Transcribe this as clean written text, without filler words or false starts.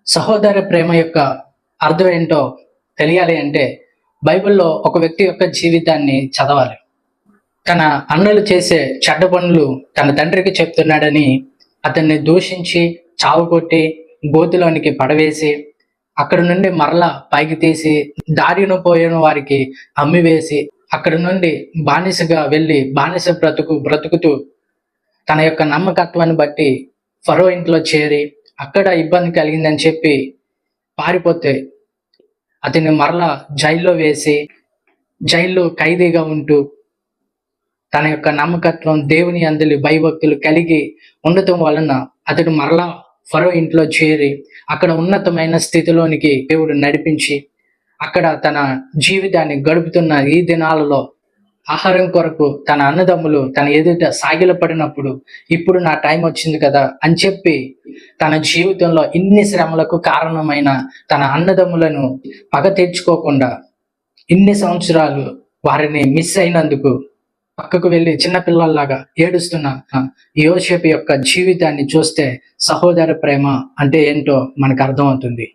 సహోదర ప్రేమ యొక్క అర్థం ఏంటో తెలియాలి అంటే బైబిల్లో ఒక వ్యక్తి యొక్క జీవితాన్ని చదవాలి. తన అన్నలు చేసే చెడ్డ పనులు తన తండ్రికి చెప్తున్నాడని అతన్ని దూషించి చావుకొట్టి గోతిలోనికి పడవేసి అక్కడి నుండి మరలా పైకి తీసి దారిన పోయిన వారికి అమ్మివేసి అక్కడి నుండి బానిసగా వెళ్ళి బానిస బ్రతుకుతూ తన యొక్క నమ్మకత్వాన్ని బట్టి ఫరో ఇంట్లో చేరి అక్కడ ఇబ్బంది కలిగిందని చెప్పి పారిపోతే అతన్ని మరలా జైల్లో వేసి జైల్లో ఖైదీగా ఉంటూ తన యొక్క నమ్మకత్వం దేవుని అందలి భయభక్తులు కలిగి ఉండటం వలన అతడు మరలా ఫరో ఇంట్లో చేరి అక్కడ ఉన్నతమైన స్థితిలోనికి దేవుడు నడిపించి అక్కడ తన జీవితాన్ని గడుపుతున్న ఈ దినాలలో ఆహారం కొరకు తన అన్నదమ్ములు తన ఎదుట సాగిలపడినప్పుడు ఇప్పుడు నా టైం వచ్చింది కదా అని చెప్పి తన జీవితంలో ఇన్ని శ్రమలకు కారణమైన తన అన్నదమ్ములను పగ తెచ్చుకోకుండా ఇన్ని సంవత్సరాలు వారిని మిస్ అయినందుకు పక్కకు వెళ్ళి చిన్నపిల్లల్లాగా ఏడుస్తున్న యోసేపు యొక్క జీవితాన్ని చూస్తే సహోదర ప్రేమ అంటే ఏంటో మనకు అర్థమవుతుంది.